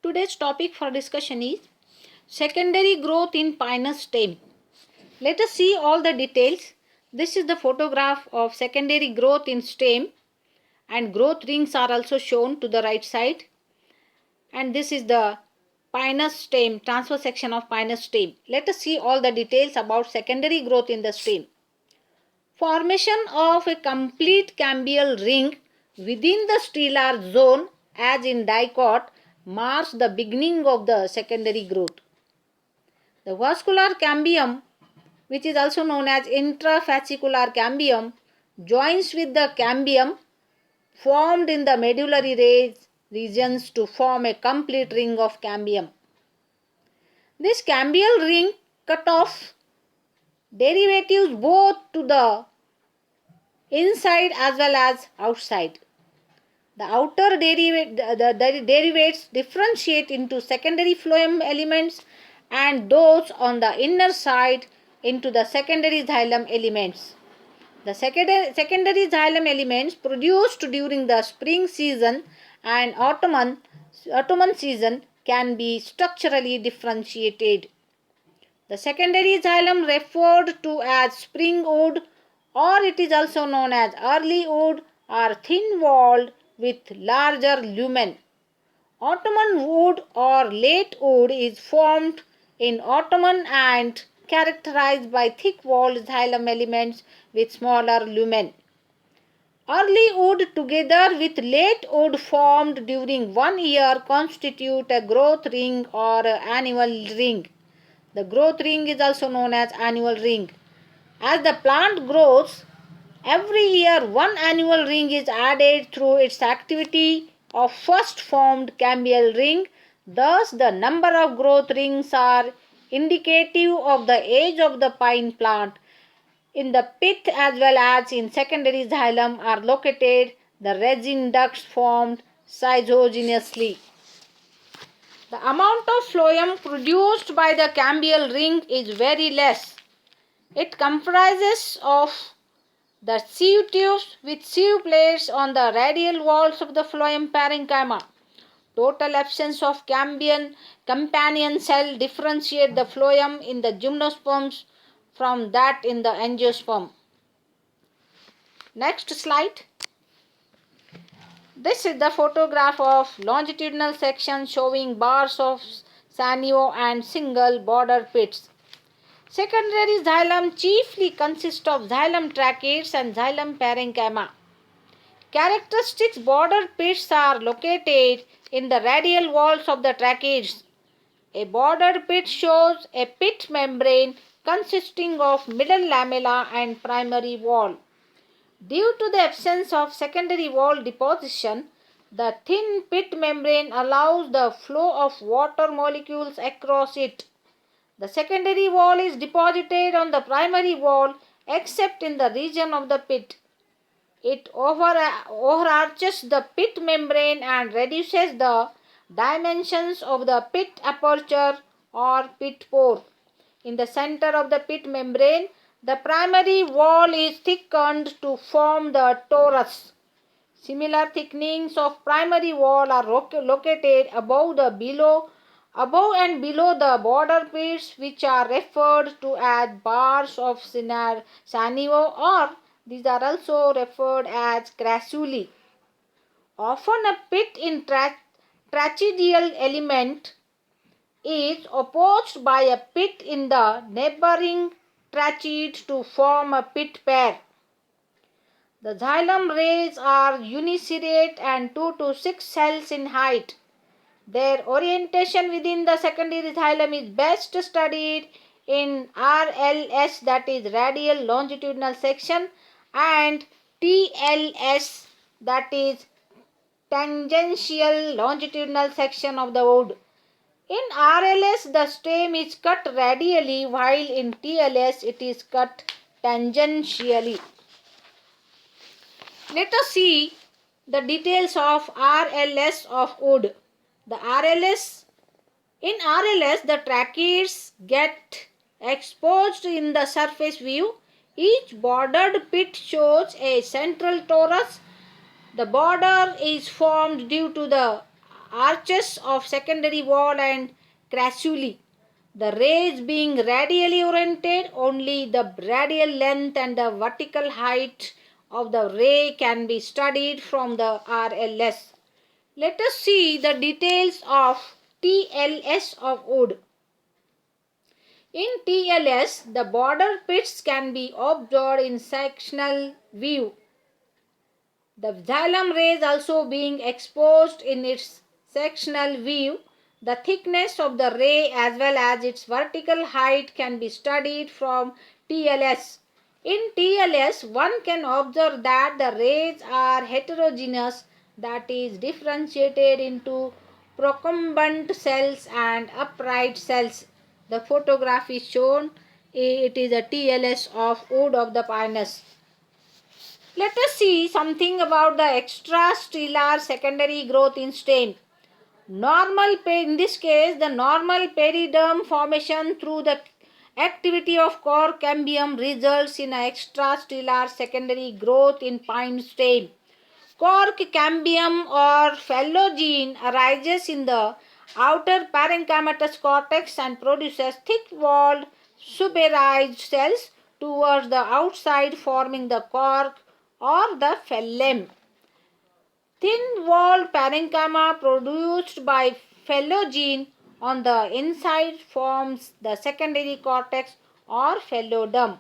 Today's topic for discussion is secondary growth in Pinus stem. Let us see all the details. This is the photograph of secondary growth in stem, and growth rings are also shown to the right side. And this is the Pinus stem, transverse section of Pinus stem. Let us see all the details about secondary growth in the stem. Formation of a complete cambial ring within the stellar zone, as in dicot, marks the beginning of the secondary growth. The vascular cambium, which is also known as intrafascicular cambium, joins with the cambium formed in the medullary regions to form a complete ring of cambium. This cambial ring cut off derivatives both to the inside as well as outside. The outer derivates differentiate into secondary phloem elements and those on the inner side into the secondary xylem elements. The secondary xylem elements produced during the spring season and autumn season can be structurally differentiated. The secondary xylem referred to as spring wood, or it is also known as early wood, are thin-walled with larger lumen. Autumn wood or late wood is formed in autumn and characterized by thick-walled xylem elements with smaller lumen. Early wood together with late wood formed during 1 year constitute a growth ring or annual ring. The growth ring is also known as annual ring. As the plant grows, every year one annual ring is added through its activity of first formed cambial ring. Thus, the number of growth rings are indicative of the age of the pine plant. In the pith as well as in secondary xylem are located the resin ducts formed schizogenously. The amount of phloem produced by the cambial ring is very less. It comprises of the sieve tubes with sieve plates on the radial walls of the phloem parenchyma. Total absence of companion cell differentiate the phloem in the gymnosperms from that in the angiosperm. Next slide. This is the photograph of longitudinal section showing bars of sanio and single border pits. Secondary xylem chiefly consists of xylem tracheids and xylem parenchyma. Characteristic border pits are located in the radial walls of the tracheids. A border pit shows a pit membrane consisting of middle lamella and primary wall. Due to the absence of secondary wall deposition, the thin pit membrane allows the flow of water molecules across it. The secondary wall is deposited on the primary wall except in the region of the pit. It overarches the pit membrane and reduces the dimensions of the pit aperture or pit pore. In the center of the pit membrane, the primary wall is thickened to form the torus. Similar thickenings of primary wall are located above and below the border pits, which are referred to as bars of sanio, or these are also referred as crassulae. Often a pit in trachydial element is opposed by a pit in the neighboring tracheid to form a pit pair. The xylem rays are uniserrate and 2 to 6 cells in height. Their orientation within the secondary xylem is best studied in RLS, that is radial longitudinal section, and TLS, that is tangential longitudinal section of the wood. In RLS, the stem is cut radially, while in TLS, it is cut tangentially. Let us see the details of RLS of wood. In RLS, the tracheids get exposed in the surface view. Each bordered pit shows a central torus. The border is formed due to the arches of secondary wall and crassulae. The rays being radially oriented, only the radial length and the vertical height of the ray can be studied from the RLS. Let us see the details of TLS of wood. In TLS, the border pits can be observed in sectional view. The xylem rays also being exposed in its sectional view. The thickness of the ray as well as its vertical height can be studied from TLS. In TLS, one can observe that the rays are heterogeneous, that is differentiated into procumbent cells and upright cells. The photograph is shown. It is a TLS of wood of the Pinus. Let us see something about the extrastellar secondary growth in stem. In this case, the normal periderm formation through the activity of core cambium results in a extrastellar secondary growth in pine stem. Cork cambium or phylogeny arises in the outer parenchymatous cortex and produces thick-walled suberized cells towards the outside, forming the cork or the phylem. Thin-walled parenchyma produced by phylogeny on the inside forms the secondary cortex or phylloderm.